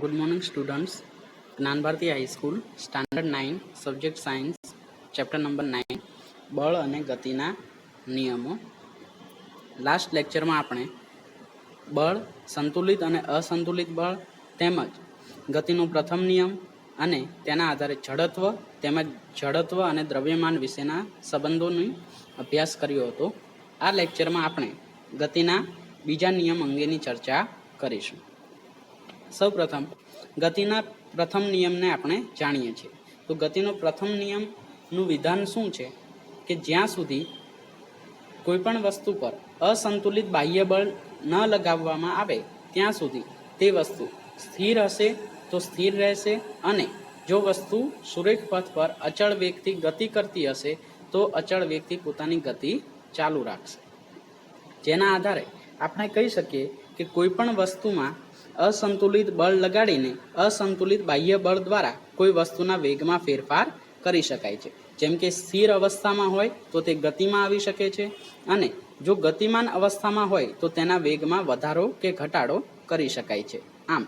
Good morning students. Gyan Bharati high school standard 9 subject science chapter number 9 બળ અને ગતિના નિયમો. લાસ્ટ લેક્ચરમાં આપણે બળ, સંતુલિત અને અસંતુલિત બળ તેમજ ગતિનો પ્રથમ નિયમ અને તેના આધારે જડત્વ તેમજ જડત્વ અને દ્રવ્યમાન વિશેના સંબંધોનો અભ્યાસ કર્યો હતો. આ લેક્ચરમાં આપણે ગતિના બીજા નિયમ અંગેની ચર્ચા કરીશું. સૌપ્રથમ ગતિના પ્રથમ નિયમને આપણે જાણીએ છીએ. તો ગતિનો પ્રથમ નિયમનું વિધાન શું છે કે જ્યાં સુધી કોઈ પણ વસ્તુ પર અસંતુલિત બાહ્ય બળ ન લગાવવામાં આવે ત્યાં સુધી તે વસ્તુ સ્થિર હશે તો સ્થિર રહેશે, અને જો વસ્તુ સુરેખ પથ પર અચળ વેગથી ગતિ કરતી હશે તો અચળ વેગથી પોતાની ગતિ ચાલુ રાખશે. જેના આધારે આપણે કહી શકીએ કે કોઈ પણ વસ્તુમાં અસંતુલિત બળ લગાડીને અસંતુલિત બાહ્ય બળ દ્વારા કોઈ વસ્તુના વેગમાં ફેરફાર કરી શકાય છે. જેમ કે સ્થિર અવસ્થામાં હોય તો તે ગતિમાં આવી શકે છે, અને જો ગતિમાન અવસ્થામાં હોય તો તેના વેગમાં વધારો કે ઘટાડો કરી શકાય છે. આમ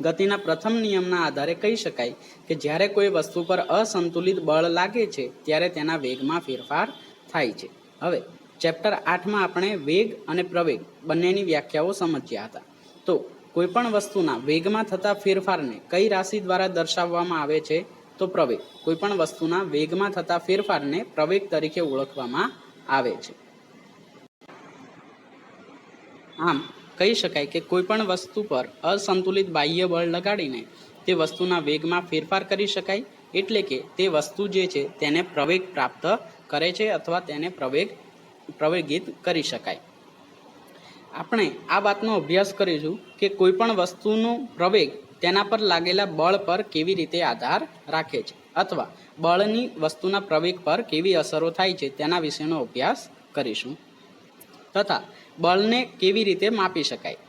ગતિના પ્રથમ નિયમના આધારે કહી શકાય કે જ્યારે કોઈ વસ્તુ પર અસંતુલિત બળ લાગે છે ત્યારે તેના વેગમાં ફેરફાર થાય છે. હવે ચેપ્ટર 8માં આપણે વેગ અને પ્રવેગ બંનેની વ્યાખ્યાઓ સમજ્યા હતા. તો કોઈ પણ વસ્તુના વેગમાં થતા ફેરફારને કઈ રાશિ દ્વારા દર્શાવવામાં આવે છે? તો પ્રવેગ. કોઈ પણ વસ્તુના વેગમાં થતા ફેરફારને પ્રવેગ તરીકે ઓળખવામાં આવે છે. આમ કહી શકાય કે કોઈ પણ વસ્તુ પર અસંતુલિત બાહ્ય બળ લગાડીને તે વસ્તુના વેગમાં ફેરફાર કરી શકાય, એટલે કે તે વસ્તુ જે છે તેને પ્રવેગ પ્રાપ્ત કરે છે અથવા તેને પ્રવેગિત કરી શકાય. આપણે આ વાતનો અભ્યાસ કરીશું કે કોઈ પણ વસ્તુનો પ્રવેગ તેના પર લાગેલા બળ પર કેવી રીતે આધાર રાખે છે, અથવા બળની વસ્તુના પ્રવેગ પર કેવી અસરો થાય છે તેના વિશેનો અભ્યાસ કરીશું, તથા બળને કેવી રીતે માપી શકાય.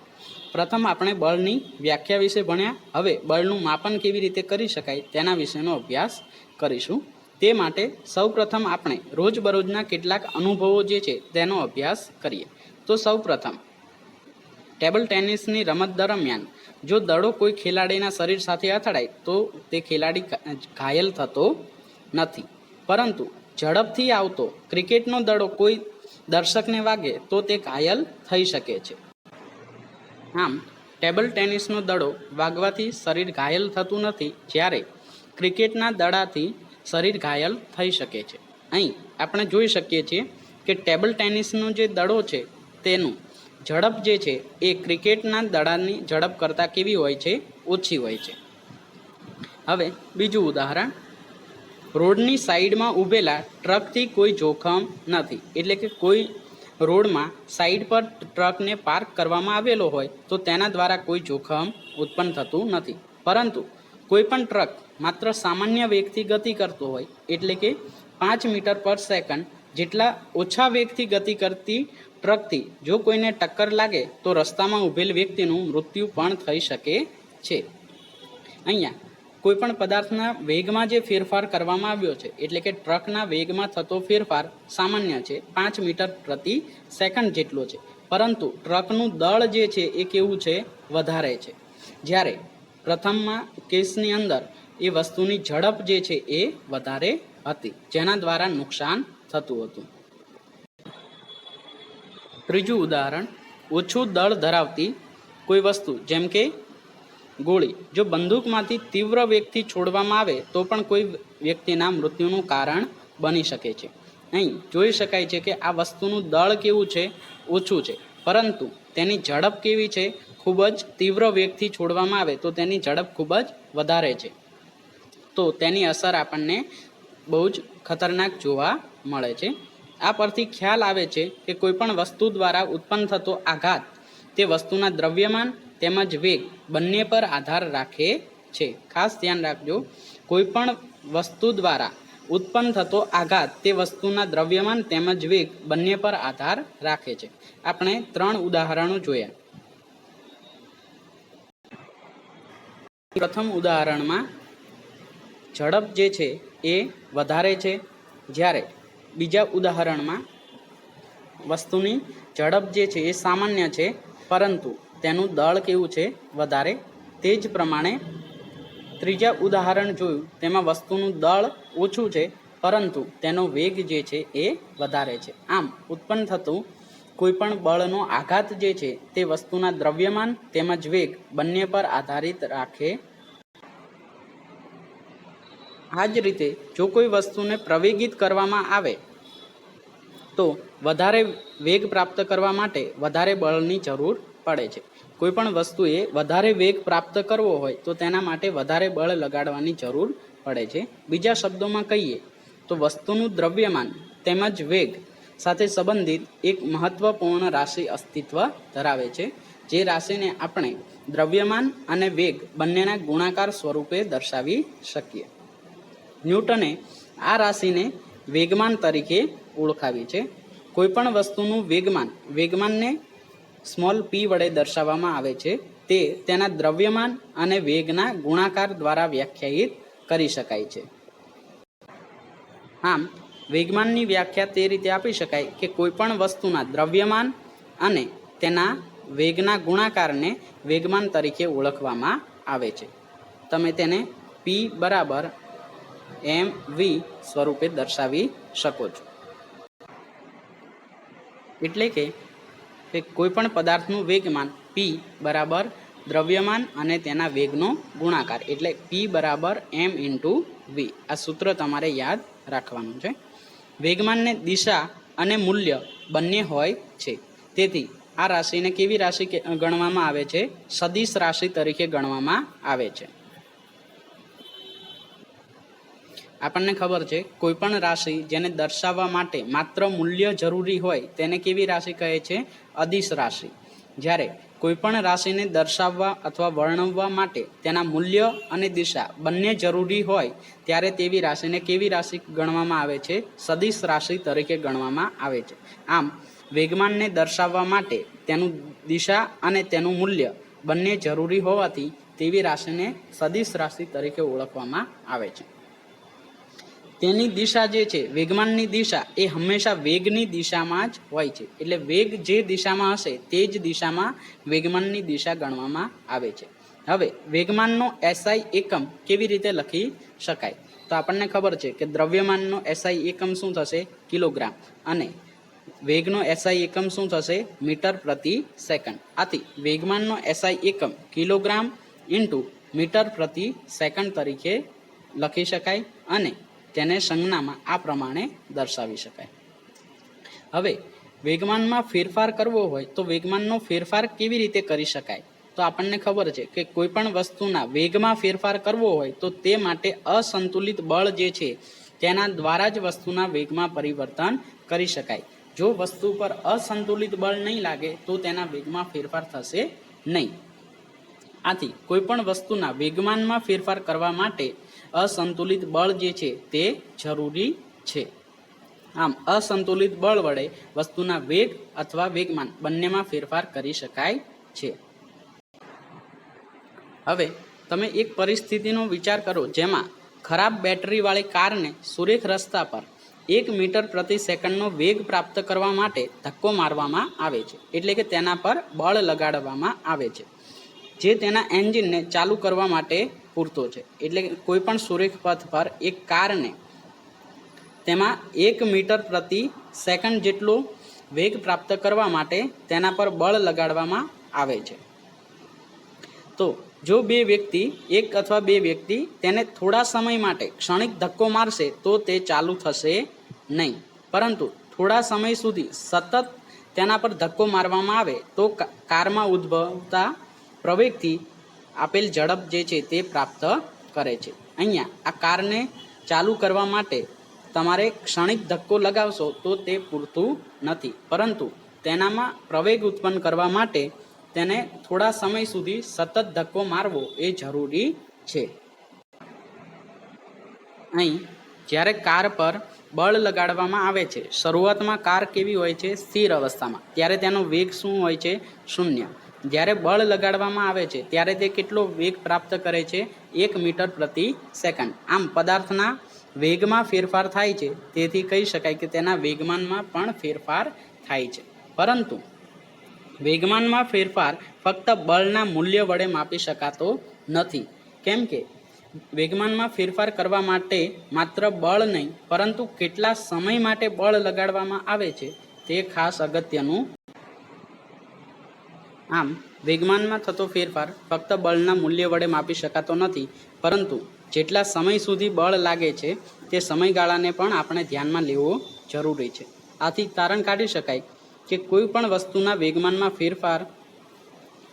પ્રથમ આપણે બળની વ્યાખ્યા વિશે ભણ્યા. હવે બળનું માપન કેવી રીતે કરી શકાય તેના વિશેનો અભ્યાસ કરીશું. તે માટે સૌપ્રથમ આપણે રોજબરોજના કેટલાક અનુભવો જે છે તેનો અભ્યાસ કરીએ. તો સૌપ્રથમ ટેબલ ટેનિસની રમત દરમિયાન જો દડો કોઈ ખેલાડીના શરીર સાથે અથડાય તો તે ખેલાડી ઘાયલ થતો નથી, પરંતુ ઝડપથી આવતો ક્રિકેટનો દડો કોઈ દર્શકને વાગે તો તે ઘાયલ થઈ શકે છે. આમ ટેબલ ટેનિસનો દડો વાગવાથી શરીર ઘાયલ થતું નથી, જ્યારે ક્રિકેટના દડાથી શરીર ઘાયલ થઈ શકે છે. અહીં આપણે જોઈ શકીએ છીએ કે ટેબલ ટેનિસનો જે દડો છે તેનું ઝડપ જે છે એ ક્રિકેટના દડાની ઝડપ કરતાં કેવી હોય છે? ઓછી હોય છે. હવે બીજું ઉદાહરણ, રોડની સાઈડમાં ઊભેલા ટ્રકથી કોઈ જોખમ નથી. એટલે કે કોઈ રોડમાં સાઈડ પર ટ્રકને પાર્ક કરવામાં આવેલો હોય તો તેના દ્વારા કોઈ જોખમ ઉત્પન્ન થતું નથી, પરંતુ કોઈ પણ ટ્રક માત્ર સામાન્ય વેગથી ગતિ કરતો હોય, એટલે કે 5 મીટર પર સેકન્ડ જેટલા ઓછા વેગથી ગતિ કરતી ટ્રકથી જો કોઈને ટક્કર લાગે તો રસ્તામાં ઊભેલ વ્યક્તિનું મૃત્યુ પણ થઈ શકે છે. અહીંયા કોઈ પણ પદાર્થના વેગમાં જે ફેરફાર કરવામાં આવ્યો છે, એટલે કે ટ્રકના વેગમાં થતો ફેરફાર સામાન્ય છે, 5 મીટર પ્રતિ સેકન્ડ જેટલો છે, પરંતુ ટ્રકનું દળ જે છે એ કેવું છે? વધારે છે. જ્યારે પ્રથમમાં કેસની અંદર એ વસ્તુની ઝડપ જે છે એ વધારે હતી, જેના દ્વારા નુકસાન થતું હતું. ત્રીજું ઉદાહરણ, ઓછું દળ ધરાવતી કોઈ વસ્તુ જેમ કે ગોળી જો બંદૂકમાંથી તીવ્ર વેગથી છોડવામાં આવે તો પણ કોઈ વ્યક્તિના મૃત્યુનું કારણ બની શકે છે. અહીં જોઈ શકાય છે કે આ વસ્તુનું દળ કેવું છે? ઓછું છે, પરંતુ તેની ઝડપ કેવી છે? ખૂબ જ તીવ્ર વેગથી છોડવામાં આવે તો તેની ઝડપ ખૂબ જ વધારે છે. તો તેની અસર આપણને બહુ જ ખતરનાક જોવા મળે છે. આ પરથી ખ્યાલ આવે છે કે કોઈ પણ વસ્તુ દ્વારા ઉત્પન્ન થતો આઘાત તે વસ્તુના દ્રવ્યમાન તેમજ વેગ બંને પર આધાર રાખે છે. ખાસ ધ્યાન રાખજો, કોઈ પણ વસ્તુ દ્વારા ઉત્પન્ન થતો આઘાત તે વસ્તુના દ્રવ્યમાન તેમજ વેગ બંને પર આધાર રાખે છે. આપણે 3 ઉદાહરણો જોયા. પ્રથમ ઉદાહરણમાં ઝડપ જે છે એ વધારે છે, જ્યારે બીજા ઉદાહરણમાં વસ્તુની ઝડપ જે છે એ સામાન્ય છે, પરંતુ તેનું દળ કેવું છે? વધારે તે જ પ્રમાણે ત્રીજા ઉદાહરણ જોયું તેમાં વસ્તુનું દળ ઓછું છે પરંતુ તેનો વેગ જે છે એ વધારે છે. આમ ઉત્પન્ન થતું કોઈપણ બળનો આઘાત જે છે તે વસ્તુના દ્રવ્યમાન તેમજ વેગ બંને પર આધારિત રાખે. આ જ રીતે જો કોઈ વસ્તુને પ્રવેગિત કરવામાં આવે તો વધારે વેગ પ્રાપ્ત કરવા માટે વધારે બળની જરૂર પડે છે. કોઈપણ વસ્તુએ વધારે વેગ પ્રાપ્ત કરવો હોય તો તેના માટે વધારે બળ લગાડવાની જરૂર પડે છે. બીજા શબ્દોમાં કહીએ તો વસ્તુનું દ્રવ્યમાન તેમજ વેગ સાથે સંબંધિત એક મહત્વપૂર્ણ રાશિ અસ્તિત્વ ધરાવે છે, જે રાશિને આપણે દ્રવ્યમાન અને વેગ બંનેના ગુણાકાર સ્વરૂપે દર્શાવી શકીએ. ન્યૂટને આ રાશિને વેગમાન તરીકે ઓળખાવી છે. કોઈપણ વસ્તુનું વેગમાનને સ્મોલ p વડે દર્શાવવામાં આવે છે. તે તેના દ્રવ્યમાન અને વેગના ગુણાકાર દ્વારા વ્યાખ્યાયિત કરી શકાય છે. આમ વેગમાનની વ્યાખ્યા તે રીતે આપી શકાય કે કોઈપણ વસ્તુના દ્રવ્યમાન અને તેના વેગના ગુણાકારને વેગમાન તરીકે ઓળખવામાં આવે છે. તમે તેને p બરાબર mv સ્વરૂપે દર્શાવી શકો છો. એટલે કે કોઈપણ પદાર્થનું વેગમાન p બરાબર દ્રવ્યમાન અને તેના વેગનો ગુણાકાર, એટલે p બરાબર m ઇન્ટુ v. આ સૂત્ર તમારે યાદ રાખવાનું છે. વેગમાનને દિશા અને મૂલ્ય બંને હોય છે. તેથી આ રાશિને કેવી રાશિ ગણવામાં આવે છે? સદિશ રાશિ તરીકે ગણવામાં આવે છે. આપણને ખબર છે કોઈપણ રાશિ જેને દર્શાવવા માટે માત્ર મૂલ્ય જરૂરી હોય તેને કેવી રાશિ કહે છે? અદિશ રાશિ. જ્યારે કોઈપણ રાશિને દર્શાવવા અથવા વર્ણવવા માટે તેના મૂલ્ય અને દિશા બંને જરૂરી હોય ત્યારે તેવી રાશિને કેવી રાશિ ગણવામાં આવે છે? સદિશ રાશિ તરીકે ગણવામાં આવે છે. આમ વેગમાનને દર્શાવવા માટે તેનું દિશા અને તેનું મૂલ્ય બંને જરૂરી હોવાથી તેવી રાશિને સદિશ રાશિ તરીકે ઓળખવામાં આવે છે. તેની દિશા જે છે, વેગમાનની દિશા એ હંમેશા વેગની દિશામાં જ હોય છે. એટલે વેગ જે દિશામાં હશે તે જ દિશામાં વેગમાનની દિશા ગણવામાં આવે છે. હવે વેગમાનનો SI એકમ કેવી રીતે લખી શકાય? તો આપણને ખબર છે કે દ્રવ્યમાનનો SI એકમ શું થશે? કિલોગ્રામ. અને વેગનો SI એકમ શું થશે? મીટર પ્રતિ સેકન્ડ. આથી વેગમાનનો SI એકમ કિલોગ્રામ ઇન્ટુ મીટર પ્રતિ સેકન્ડ તરીકે લખી શકાય અને તેને સંજ્ઞામાં આ પ્રમાણે દર્શાવી શકાય. હવે વેગમાનમાં ફેરફાર કરવો હોય તો વેગમાનનો ફેરફાર કેવી રીતે કરી શકાય? તો આપણને ખબર છે કે કોઈ પણ વસ્તુના વેગમાં ફેરફાર કરવો હોય તો તે માટે અસંતુલિત બળ જે છે તેના દ્વારા જ વસ્તુના વેગમાં પરિવર્તન કરી શકાય. જો વસ્તુ પર અસંતુલિત બળ નહીં લાગે તો તેના વેગમાં ફેરફાર થશે નહીં. આથી કોઈ પણ વસ્તુના વેગમાનમાં ફેરફાર કરવા માટે અસંતુલિત બળ જે છે તે જરૂરી છે. આમ અસંતુલિત બળ વડે વસ્તુના વેગ અથવા વેગમાન બંનેમાં ફેરફાર કરી શકાય છે. હવે તમે એક પરિસ્થિતિનો વિચાર કરો જેમાં ખરાબ બેટરીવાળી કારને સુરેખ રસ્તા પર 1 મીટર પ્રતિ સેકન્ડનો વેગ પ્રાપ્ત કરવા માટે ધક્કો મારવામાં આવે છે. એટલે કે તેના પર બળ લગાડવામાં આવે છે જે તેના એન્જિનને ચાલુ કરવા માટે પૂરતો છે. એટલે કે કોઈ પણ સુરેખ પથ પર એક કારને તેમાં 1 મીટર પ્રતિ સેકન્ડ જેટલો વેગ પ્રાપ્ત કરવા માટે તેના પર બળ લગાડવામાં આવે છે. તો જો એક અથવા બે વ્યક્તિ તેને થોડા સમય માટે ક્ષણિક ધક્કો મારશે તો તે ચાલુ થશે નહીં. પરંતુ થોડા સમય સુધી સતત તેના પર ધક્કો મારવામાં આવે તો કારમાં ઉદ્ભવતા પ્રવેગથી આપેલ ઝડપ જે છે તે પ્રાપ્ત કરે છે. અહીંયા આ કારને ચાલુ કરવા માટે તમારે ક્ષણિક ધક્કો લગાવશો તો તે પૂરતું નથી, પરંતુ તેનામાં પ્રવેગ ઉત્પન્ન કરવા માટે તેને થોડા સમય સુધી સતત ધક્કો મારવો એ જરૂરી છે. અહીં જ્યારે કાર પર બળ લગાડવામાં આવે છે, શરૂઆતમાં કાર કેવી હોય છે? સ્થિર અવસ્થામાં. ત્યારે તેનો વેગ શું હોય છે? 0. જ્યારે બળ લગાડવામાં આવે છે ત્યારે તે કેટલો વેગ પ્રાપ્ત કરે છે? 1 મીટર પ્રતિ સેકન્ડ. આમ પદાર્થના વેગમાં ફેરફાર થાય છે, તેથી કહી શકાય કે તેના વેગમાનમાં પણ ફેરફાર થાય છે. પરંતુ વેગમાનમાં ફેરફાર ફક્ત બળના મૂલ્ય વડે માપી શકાતો નથી, કેમ કે વેગમાનમાં ફેરફાર કરવા માટે માત્ર બળ નહીં પરંતુ કેટલા સમય માટે બળ લગાડવામાં આવે છે તે ખાસ અગત્યનું. આમ વેગમાનમાં થતો ફેરફાર ફક્ત બળના મૂલ્ય વડે માપી શકાતો નથી, પરંતુ જેટલા સમય સુધી બળ લાગે છે તે સમયગાળાને પણ આપણે ધ્યાનમાં લેવો જરૂરી છે. આથી તારણ કાઢી શકાય કે કોઈ પણ વસ્તુના વેગમાનમાં ફેરફાર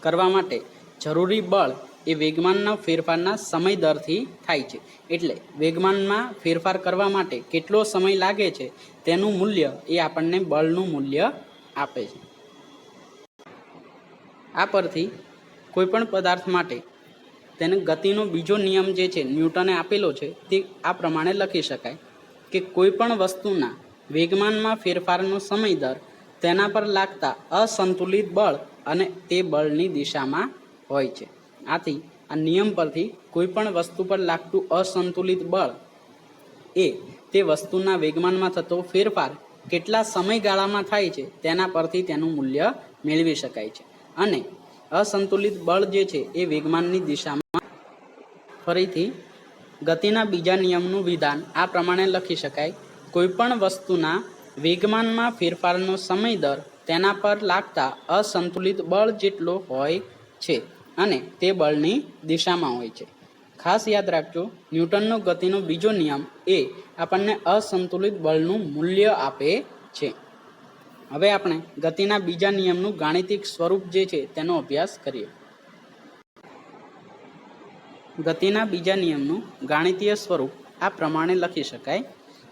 કરવા માટે જરૂરી બળ એ વેગમાનના ફેરફારના સમય દરથી થાય છે. એટલે વેગમાનમાં ફેરફાર કરવા માટે કેટલો સમય લાગે છે તેનું મૂલ્ય એ આપણને બળનું મૂલ્ય આપે છે. આ પરથી કોઈપણ પદાર્થ માટે તેને ગતિનો બીજો નિયમ જે છે ન્યૂટને આપેલો છે તે આ પ્રમાણે લખી શકાય કે કોઈપણ વસ્તુના વેગમાનમાં ફેરફારનો સમય દર તેના પર લાગતા અસંતુલિત બળ અને તે બળની દિશામાં હોય છે. આથી આ નિયમ પરથી કોઈપણ વસ્તુ પર લાગતું અસંતુલિત બળ એ તે વસ્તુના વેગમાનમાં થતો ફેરફાર કેટલા સમયગાળામાં થાય છે તેના પરથી તેનું મૂલ્ય મેળવી શકાય છે. અને અસંતુલિત બળ જે છે એ વેગમાનની દિશામાં. ફરીથી ગતિના બીજા નિયમનું વિધાન આ પ્રમાણે લખી શકાય: કોઈપણ વસ્તુના વેગમાનમાં ફેરફારનો સમય દર તેના પર લાગતા અસંતુલિત બળ જેટલો હોય છે અને તે બળની દિશામાં હોય છે. ખાસ યાદ રાખજો, ન્યૂટનનો ગતિનો બીજો નિયમ એ આપણને અસંતુલિત બળનું મૂલ્ય આપે છે. હવે આપણે ગતિના બીજા નિયમનું ગાણિતિક સ્વરૂપ જે છે તેનો અભ્યાસ કરીએ. ગતિના બીજા નિયમનું ગાણિતીય સ્વરૂપ આ પ્રમાણે લખી શકાય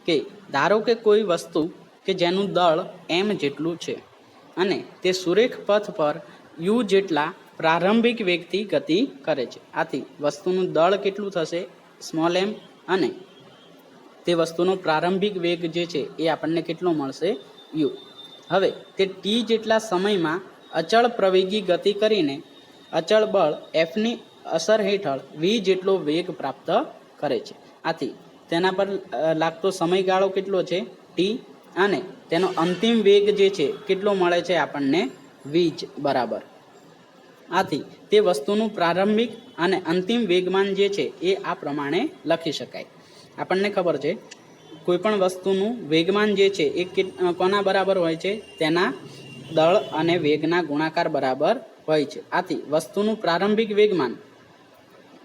કે ધારો કે કોઈ વસ્તુ કે જેનું દળ m જેટલું છે અને તે સુરેખ પથ પર u જેટલા પ્રારંભિક વેગથી ગતિ કરે છે. આથી વસ્તુનું દળ કેટલું થશે? સ્મોલ m, અને તે વસ્તુનો પ્રારંભિક વેગ જે છે એ આપણને કેટલો મળશે? u. હવે તે t જેટલા સમયમાં અચળ પ્રવેગી ગતિ કરીને અચળ બળ fની અસર હેઠળ v જેટલો વેગ પ્રાપ્ત કરે છે. આથી તેના પર લાગતો સમયગાળો કેટલો છે? t, અને તેનો અંતિમ વેગ જે છે કેટલો મળે છે આપણને? v જ બરાબર. આથી તે વસ્તુનું પ્રારંભિક અને અંતિમ વેગમાન જે છે એ આ પ્રમાણે લખી શકાય. આપણને ખબર છે કોઈપણ વસ્તુનું વેગમાન જે છે એ કોના બરાબર હોય છે? તેના દળ અને વેગના ગુણાકાર બરાબર હોય છે. આથી વસ્તુનું પ્રારંભિક વેગમાન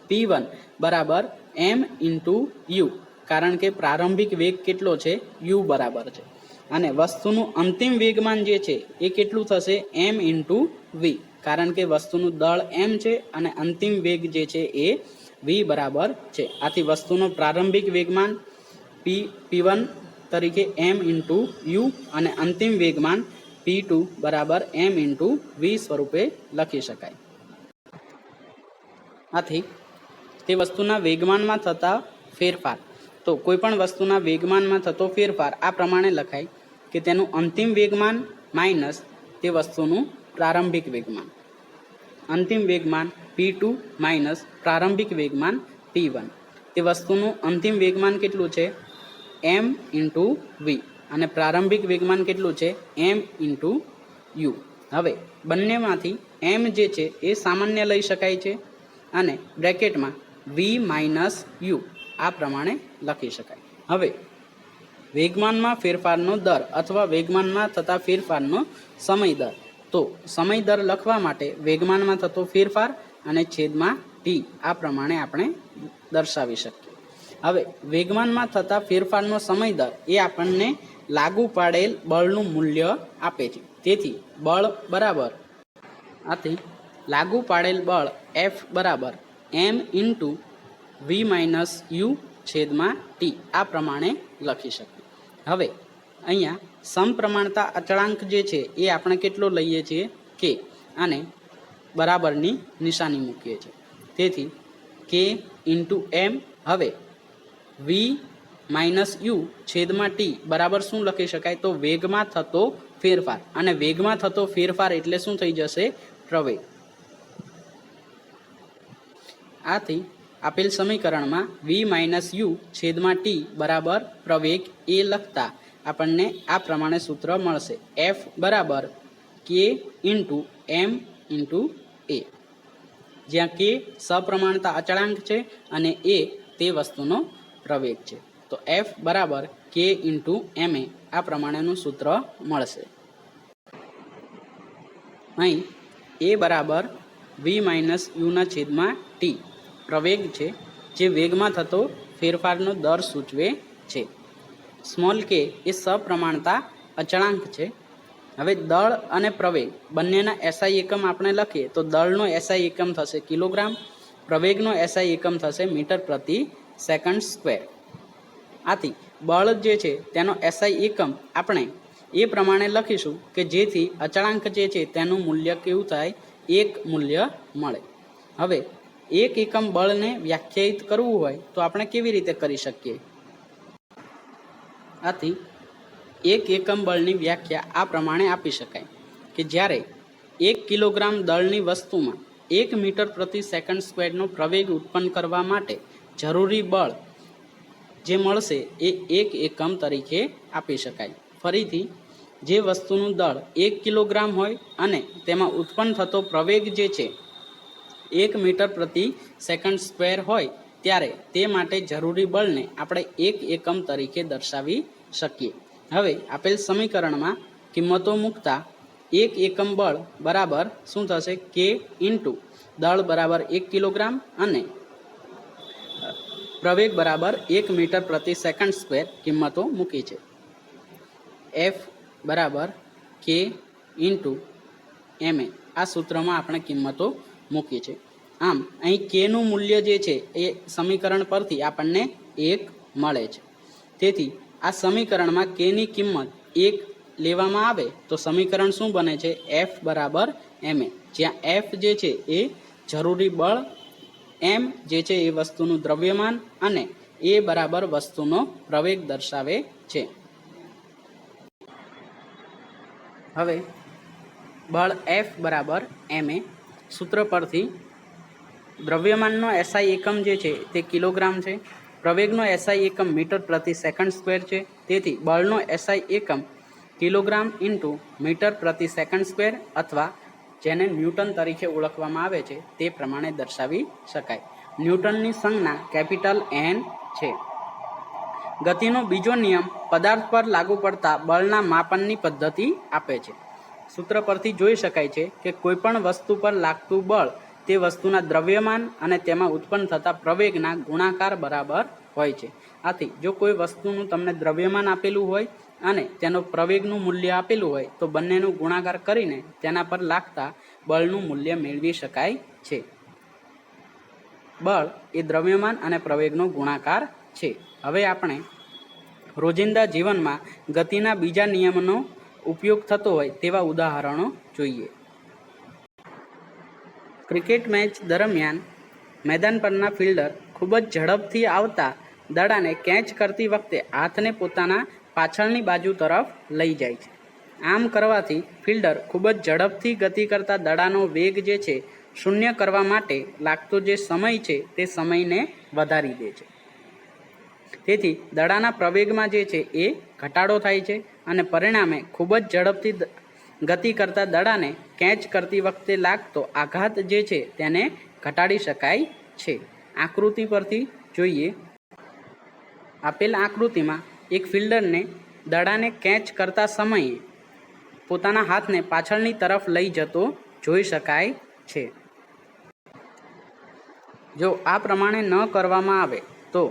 p1 બરાબર m ઇન્ટુ u, કારણ કે પ્રારંભિક વેગ કેટલો છે? u બરાબર છે. અને વસ્તુનું અંતિમ વેગમાન જે છે એ કેટલું થશે? m ઇન્ટુ v, કારણ કે વસ્તુનું દળ m છે અને અંતિમ વેગ જે છે એ v બરાબર છે. આથી વસ્તુનો પ્રારંભિક વેગમાન p1 તરીકે m ઇન્ટુ u અને અંતિમ વેગમાન p2 બરાબર m ઇન્ટુ v સ્વરૂપે લખી શકાય. આથી તે વસ્તુના વેગમાનમાં થતા ફેરફાર, તો કોઈપણ વસ્તુના વેગમાનમાં થતો ફેરફાર આ પ્રમાણે લખાય કે તેનું અંતિમ વેગમાન માઇનસ તે વસ્તુનું પ્રારંભિક વેગમાન. અંતિમ વેગમાન p2 માઇનસ પ્રારંભિક વેગમાન p1. તે વસ્તુનું અંતિમ વેગમાન કેટલું છે? m ઇન્ટુ v, અને પ્રારંભિક વેગમાન કેટલું છે? m into u. હવે બંનેમાંથી m જે છે એ સામાન્ય લઈ શકાય છે અને બ્રેકેટમાં v માઇનસ u આ પ્રમાણે લખી શકાય. હવે વેગમાનમાં ફેરફારનો દર અથવા વેગમાનમાં થતા ફેરફારનો સમય દર. તો સમય દર લખવા માટે વેગમાનમાં થતો ફેરફાર અને છેદમાં t આ પ્રમાણે આપણે દર્શાવી શકીએ. હવે વેગમાનમાં થતા ફેરફારનો સમય દર એ આપણને લાગુ પાડેલ બળનું મૂલ્ય આપે છે. તેથી બળ બરાબર, આથી લાગુ પાડેલ બળ F બરાબર m into v minus u છેદમાં t આ પ્રમાણે લખી શકીએ. હવે અહીંયા સમપ્રમાણતા અચળાંક જે છે એ આપણે કેટલો લઈએ છીએ? k, અને બરાબરની નિશાની મૂકીએ છીએ. તેથી k ઇન્ટુ m. હવે v માઇનસ u છેદમાં t બરાબર શું લખી શકાય? તો વેગમાં થતો ફેરફાર, અને વેગમાં થતો ફેરફાર એટલે શું થઈ જશે? પ્રવેગ. આથી આપેલ સમીકરણમાં v માઇનસ u છેદમાં t બરાબર પ્રવેગ એ લખતા આપણને આ પ્રમાણે સૂત્ર મળશે: f બરાબર કે ઇન્ટુ એમ ઇન્ટુ એ, જ્યાં કે સપ્રમાણતા અચળાંક છે અને એ તે વસ્તુનો પ્રવેગ છે. તો એફ બરાબર કે ઇન્ટુ એમ એ આ પ્રમાણેનું સૂત્ર મળશે. અહીં એ બરાબર વી માઇનસ યુના છેદમાં ટી પ્રવેગ છે, જે વેગમાં થતો ફેરફારનો દર સૂચવે છે. સ્મોલ કે એ સપ્રમાણતા અચળાંક છે. હવે દળ અને પ્રવેગ બંનેના એસઆઈ એકમ આપણે લખીએ તો દળનો એસઆઈ એકમ થશે કિલોગ્રામ, પ્રવેગનો એસઆઈ એકમ થશે મીટર પ્રતિ સેકન્ડ સ્ક્વેર. આથી બળ જે છે તેનો એસઆઈ એકમ આપણે એ પ્રમાણે લખીશું કે જેથી અચળાંક જે છે તેનું મૂલ્ય કેવું થાય, એક મૂલ્ય મળે. હવે એક એકમ બળને વ્યાખ્યાયિત કરવું હોય તો આપણે કેવી રીતે કરી શકીએ? આથી એક એકમ બળની વ્યાખ્યા આ પ્રમાણે આપી શકાય કે જ્યારે 1 કિલોગ્રામ દળની વસ્તુમાં 1 મીટર પ્રતિ સેકન્ડ સ્ક્વેરનો પ્રવેગ ઉત્પન્ન કરવા માટે જરૂરી બળ જે મળશે એ 1 એકમ તરીકે આપી શકાય. ફરીથી જે વસ્તુનું દળ 1 કિલોગ્રામ હોય અને તેમાં ઉત્પન્ન થતો પ્રવેગ જે છે 1 મીટર પ્રતિ સેકન્ડ સ્ક્વેર હોય ત્યારે તે માટે જરૂરી બળને આપણે 1 એકમ તરીકે દર્શાવી શકીએ. હવે આપેલ સમીકરણમાં કિંમતો મૂકતા 1 એકમ બળ બરાબર શું થશે, કે ઇન્ટુ દળ બરાબર 1 કિલોગ્રામ અને પ્રવેગ બરાબર 1 મીટર પ્રતિ સેકન્ડ સ્ક્વેર કિંમતો મૂકી છે. એફ બરાબર કે ઇન્ટુ એમ એ આ સૂત્રમાં આપણે કિંમતો મૂકી છે. આમ અહીં કેનું મૂલ્ય જે છે એ સમીકરણ પરથી આપણને 1 મળે છે. તેથી આ સમીકરણમાં કેની કિંમત 1 લેવામાં આવે તો સમીકરણ શું બને છે, એફ બરાબર એમ એ, જ્યાં એફ જે છે એ જરૂરી બળ, એમ જે છે એ વસ્તુનું દ્રવ્યમાન અને એ બરાબર વસ્તુનો પ્રવેગ દર્શાવે છે. હવે બળ એફ બરાબર એમ એ સૂત્ર પરથી દ્રવ્યમાનનો એસઆઈ એકમ જે છે તે કિલોગ્રામ છે, પ્રવેગનો એસઆઈ એકમ મીટર પ્રતિ સેકન્ડ સ્ક્વેર છે. તેથી બળનો એસઆઈ એકમ કિલોગ્રામ ઇન્ટુ મીટર પ્રતિ સેકન્ડ સ્ક્વેર અથવા જેને ન્યૂટન તરીકે ઓળખવામાં આવે છે તે પ્રમાણે દર્શાવી શકાય. ન્યૂટનની સંજ્ઞા કેપિટલ એન છે. ગતિનો બીજો નિયમ પદાર્થ પર લાગુ પડતા બળના માપનની પદ્ધતિ આપે છે. સૂત્ર પરથી જોઈ શકાય છે કે કોઈપણ વસ્તુ પર લાગતું બળ તે વસ્તુના દ્રવ્યમાન અને તેમાં ઉત્પન્ન થતા પ્રવેગના ગુણાકાર બરાબર હોય છે. આથી જો કોઈ વસ્તુનું તમને દ્રવ્યમાન આપેલું હોય અને તેનો પ્રવેગનું મૂલ્ય આપેલું હોય તો બંનેનું ગુણાકાર કરીને તેના પર લાગતા બળનું મૂલ્ય મેળવી શકાય છે. બળ એ દ્રવ્યમાન અને પ્રવેગનો ગુણાકાર છે. હવે આપણે રોજિંદા જીવનમાં ગતિના બીજા નિયમનો ઉપયોગ થતો હોય તેવા ઉદાહરણો જોઈએ. ક્રિકેટ મેચ દરમિયાન મેદાન પરના ફિલ્ડર ખૂબ જ ઝડપથી આવતા દડાને કેચ કરતી વખતે હાથને પોતાના પાછળની બાજુ તરફ લઈ જાય છે. આમ કરવાથી ફિલ્ડર ખૂબ જ ઝડપથી ગતિ કરતા દડાનો વેગ જે છે શૂન્ય કરવા માટે લાગતો જે સમય છે તે સમયને વધારી દે છે. તેથી દડાના પ્રવેગમાં જે છે એ ઘટાડો થાય છે અને પરિણામે ખૂબ જ ઝડપથી ગતિ કરતા દડાને કેચ કરતી વખતે લાગતો આઘાત જે છે તેને ઘટાડી શકાય છે. આકૃતિ પરથી જોઈએ. આપેલ આકૃતિમાં એક ફિલ્ડરને દડાને કેચ કરતા સમયે પોતાના હાથને પાછળની તરફ લઈ જતો જોઈ શકાય છે. જો આ પ્રમાણે ન કરવામાં આવે તો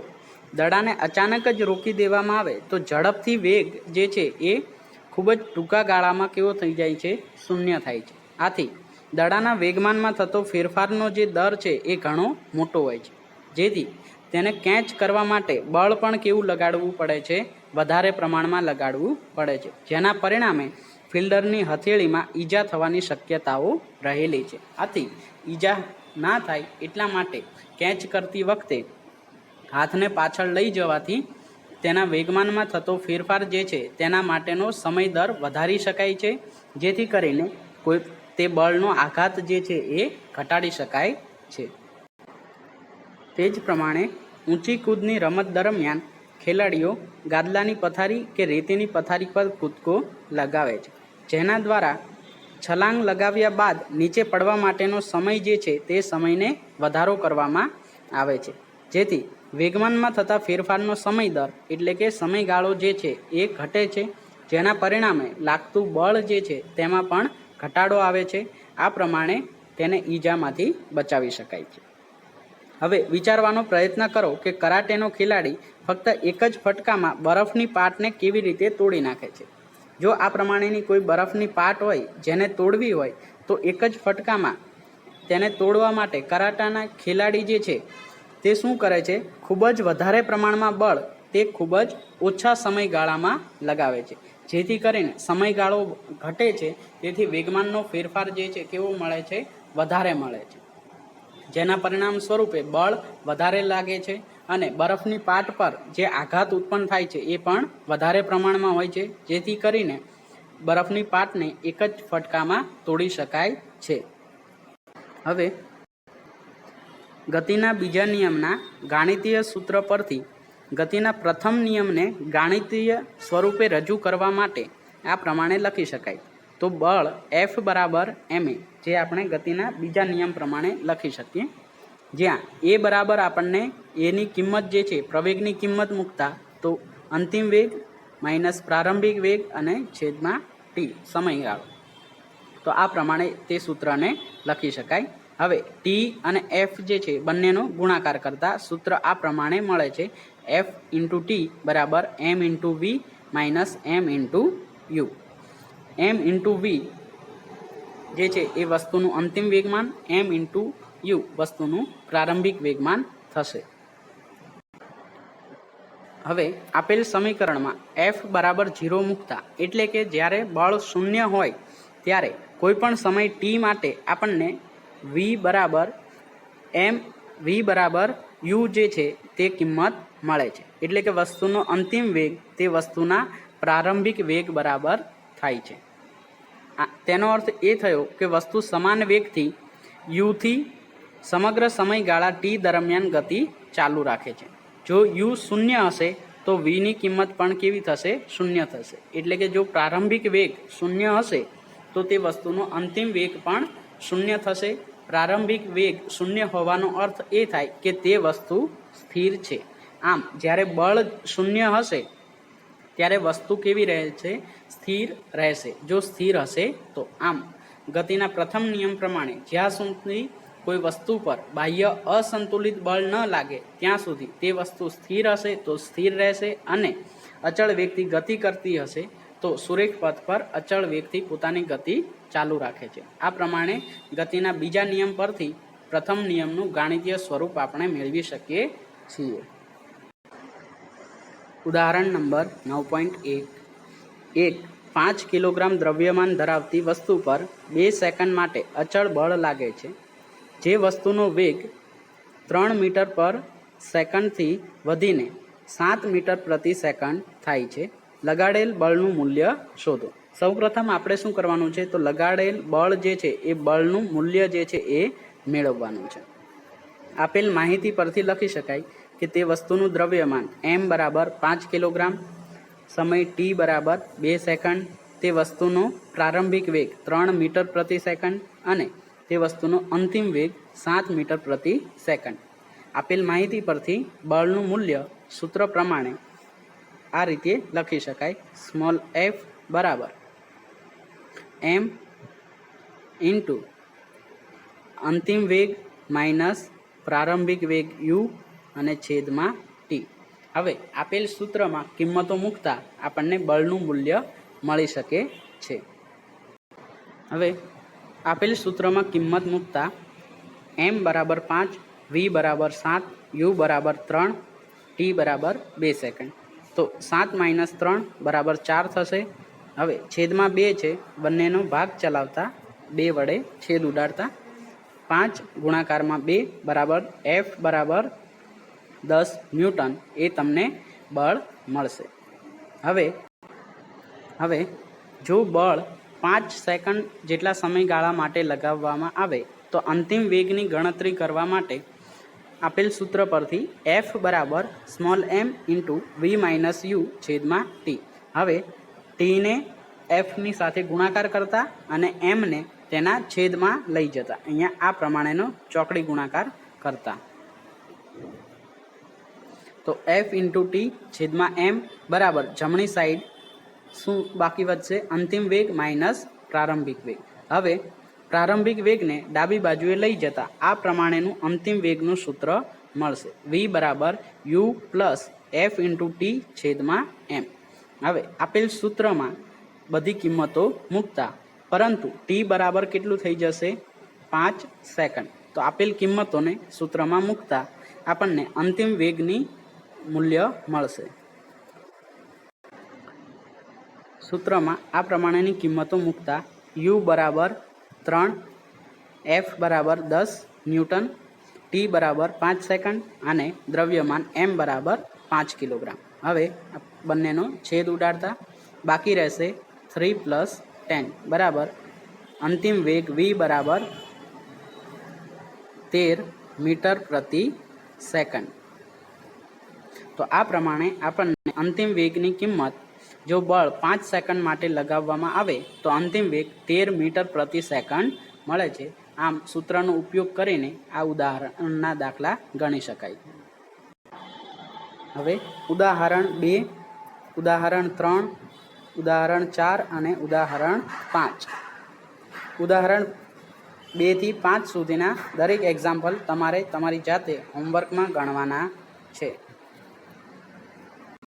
દડાને અચાનક જ રોકી દેવામાં આવે તો ઝડપથી વેગ જે છે એ ખૂબ જ ટૂંકા ગાળામાં કેવો થઈ જાય છે, શૂન્ય થાય છે. આથી દડાના વેગમાનમાં થતો ફેરફારનો જે દર છે એ ઘણો મોટો હોય છે. જેથી તેને કેચ કરવા માટે બળ પણ કેવું લગાડવું પડે છે, વધારે પ્રમાણમાં લગાડવું પડે છે, જેના પરિણામે ફિલ્ડરની હથેળીમાં ઈજા થવાની શક્યતાઓ રહેલી છે. આથી ઈજા ના થાય એટલા માટે કેચ કરતી વખતે હાથને પાછળ લઈ જવાથી તેના વેગમાનમાં થતો ફેરફાર જે છે તેના માટેનો સમય દર વધારી શકાય છે, જેથી કરીને કોઈ તે બળનો આઘાત જે છે એ ઘટાડી શકાય છે. તે જ પ્રમાણે ઊંચી કૂદની રમત દરમિયાન ખેલાડીઓ ગાદલાની પથારી કે રેતીની પથારી પર કૂદકો લગાવે છે, જેના દ્વારા છલાંગ લગાવ્યા બાદ નીચે પડવા માટેનો સમય જે છે તે સમયને વધારો કરવામાં આવે છે, જેથી વેગમાનમાં થતા ફેરફારનો સમય દર એટલે કે સમયગાળો જે છે એ ઘટે છે, જેના પરિણામે લાગતું બળ જે છે તેમાં પણ ઘટાડો આવે છે. આ પ્રમાણે તેને ઈજામાંથી બચાવી શકાય છે. હવે વિચારવાનો પ્રયત્ન કરો કે કરાટેનો ખેલાડી ફક્ત એક જ ફટકામાં બરફની પાટને કેવી રીતે તોડી નાખે છે. જો આ પ્રમાણેની કોઈ બરફની પાટ હોય જેને તોડવી હોય તો એક જ ફટકામાં તેને તોડવા માટે કરાટાના ખેલાડી જે છે તે શું કરે છે, ખૂબ જ વધારે પ્રમાણમાં બળ તે ખૂબ જ ઓછા સમયગાળામાં લગાવે છે, જેથી કરીને સમયગાળો ઘટે છે. તેથી વેગમાનનો ફેરફાર જે છે કેવો મળે છે, વધારે મળે છે, જેના પરિણામ સ્વરૂપે બળ વધારે લાગે છે અને બરફની પાટ પર જે આઘાત ઉત્પન્ન થાય છે એ પણ વધારે પ્રમાણમાં હોય છે, જેથી કરીને બરફની પાટને એક જ ફટકામાં તોડી શકાય છે. હવે ગતિના બીજા નિયમના ગાણિતીય સૂત્ર પરથી ગતિના પ્રથમ નિયમને ગાણિતીય સ્વરૂપે રજૂ કરવા માટે આ પ્રમાણે લખી શકાય. તો બળ F બરાબર ma, જે આપણે ગતિના બીજા નિયમ પ્રમાણે લખી શકીએ, જ્યાં a બરાબર આપણને એની કિંમત જે છે પ્રવેગની કિંમત મૂકતા તો અંતિમ વેગ માઇનસ પ્રારંભિક વેગ અને છેદમાં t સમયગાળો. તો આ પ્રમાણે તે સૂત્રને લખી શકાય. હવે t અને f જે છે બંનેનો ગુણાકાર કરતા સૂત્ર આ પ્રમાણે મળે છે, f ઇન્ટુ ટી બરાબર m into v minus m into you. m into v જે છે એ વસ્તુનું અંતિમ વેગમાન, m ઇન્ટુ યુ વસ્તુનું પ્રારંભિક વેગમાન થશે. હવે આપેલ સમીકરણમાં f બરાબર 0 મૂકતા એટલે કે જ્યારે બળ શૂન્ય હોય ત્યારે કોઈ પણ સમય t માટે આપણને v બરાબર u જે છે તે કિંમત મળે છે, એટલે કે વસ્તુનો અંતિમ વેગ તે વસ્તુના પ્રારંભિક વેગ બરાબર થાય છે. તેનો અર્થ એ થયો કે વસ્તુ સમાન વેગથી u થી સમગ્ર સમયગાળા t દરમિયાન ગતિ ચાલુ રાખે છે. જો u શૂન્ય હશે તો v ની કિંમત પણ કેવી થશે, શૂન્ય થશે. એટલે કે જો પ્રારંભિક વેગ શૂન્ય હશે તો તે વસ્તુનો અંતિમ વેગ પણ શૂન્ય થશે. પ્રારંભિક વેગ શૂન્ય હોવાનો અર્થ એ થાય કે તે વસ્તુ સ્થિર છે. આમ જ્યારે બળ શૂન્ય હશે ત્યારે વસ્તુ કેવી રહે છે, સ્થિર રહેશે. જો સ્થિર હશે તો આમ ગતિના પ્રથમ નિયમ પ્રમાણે જ્યાં સુધી કોઈ વસ્તુ પર બાહ્ય અસંતુલિત બળ ન લાગે ત્યાં સુધી તે વસ્તુ સ્થિર હશે તો સ્થિર રહેશે, અને અચળ વેગથી ગતિ કરતી હશે તો સુરેખ પથ પર અચળ વેગથી પોતાની ગતિ ચાલુ રાખે છે. આ પ્રમાણે ગતિના બીજા નિયમ પરથી પ્રથમ નિયમનું ગાણિતીય સ્વરૂપ આપણે મેળવી શકીએ છીએ. ઉદાહરણ નંબર 9.1. એક 5 કિલોગ્રામ દ્રવ્યમાન ધરાવતી વસ્તુ પર 2 સેકન્ડ માટે અચળ બળ લાગે છે. જે વસ્તુનો વેગ 3 મીટર પર સેકન્ડથી વધીને 7 મીટર પ્રતિ સેકન્ડ થાય છે. લગાડેલ બળનું મૂલ્ય શોધો. સૌપ્રથમ આપણે શું કરવાનું છે, તો લગાડેલ બળ જે છે એ બળનું મૂલ્ય જે છે એ મેળવવાનું છે. આપેલ માહિતી પરથી લખી શકાય કે તે વસ્તુનું દ્રવ્યમાન m બરાબર 5 કિલોગ્રામ, સમય t બરાબર 2 સેકન્ડ, તે વસ્તુનો પ્રારંભિક વેગ 3 મીટર પ્રતિ સેકન્ડ અને તે વસ્તુનો અંતિમ વેગ 7 મીટર પ્રતિ સેકન્ડ. આપેલ માહિતી પરથી બળનું મૂલ્ય સૂત્ર પ્રમાણે આ રીતે લખી શકાય, સ્મોલ f બરાબર m ઇન્ટુ અંતિમ વેગ માઇનસ પ્રારંભિક વેગ u અને છેદમાં t. હવે આપેલ સૂત્રમાં કિંમતો મૂકતા આપણને બળનું મૂલ્ય મળી શકે છે. હવે આપેલ સૂત્રમાં કિંમત મૂકતા m બરાબર 5, v બરાબર 7, u બરાબર 3, t બરાબર 2 સેકન્ડ. તો 7 માઇનસ 3 બરાબર 4 થશે. હવે છેદમાં 2 છે, બંનેનો ભાગ ચલાવતા 2 વડે છેદ ઉડાડતા 5 ગુણાકારમાં 2 બરાબર f બરાબર 10 ન્યૂટન એ તમને બળ મળશે. હવે જો બળ 5 સેકન્ડ જેટલા સમયગાળા માટે લગાવવામાં આવે તો અંતિમ વેગની ગણતરી કરવા માટે આપેલ સૂત્ર પરથી f બરાબર small m into v minus you છેદમાં t. હવે ટીને એફની સાથે ગુણાકાર કરતા અને એમને તેના છેદમાં લઈ જતા. અહીંયા આ પ્રમાણેનો ચોકડી ગુણાકાર કરતા. તો એફ ઇન્ટુ ટી છેદમાં એમ બરાબર જમણી સાઈડ શું બાકી વધશે? અંતિમ વેગ માઇનસ પ્રારંભિક વેગ. હવે પ્રારંભિક વેગને ડાબી બાજુએ લઈ જતા આ પ્રમાણેનું અંતિમ વેગનું સૂત્ર મળશે. વી બરાબર you plus F into T છેદમાં એમ. હવે આપેલ સૂત્રમાં બધી કિંમતો મૂકતા, પરંતુ ટી બરાબર કેટલું થઈ જશે? 5 સેકન્ડ. તો આપેલ કિંમતોને સૂત્રમાં મૂકતા આપણને અંતિમ વેગની મૂલ્ય મળશે. સૂત્રમાં આ પ્રમાણેની કિંમતો મૂકતા યુ બરાબર 3, એફ બરાબર 10 ન્યૂટન, ટી બરાબર 5 સેકન્ડ અને દ્રવ્યમાન એમ બરાબર 5 કિલોગ્રામ. હવે બંનેનો છેદ ઉડાડતા બાકી રહેશે 3 + 10 બરાબર અંતિમ વેગ વી બરાબર 13 મીટર પ્રતિ સેકન્ડ. તો આ પ્રમાણે આપણને અંતિમ વેગની કિંમત, જો બળ 5 સેકન્ડ માટે લગાવવામાં આવે તો અંતિમ વેગ 13 મીટર પ્રતિ સેકન્ડ મળે છે. આમ સૂત્રનો ઉપયોગ કરીને આ ઉદાહરણના દાખલા ગણી શકાય. હવે ઉદાહરણ 2, ઉદાહરણ 3, ઉદાહરણ 4 અને ઉદાહરણ 5. ઉદાહરણ 2 થી 5 સુધીના દરેક એક્ઝામ્પલ તમારે તમારી જાતે હોમવર્કમાં ગણવાના છે.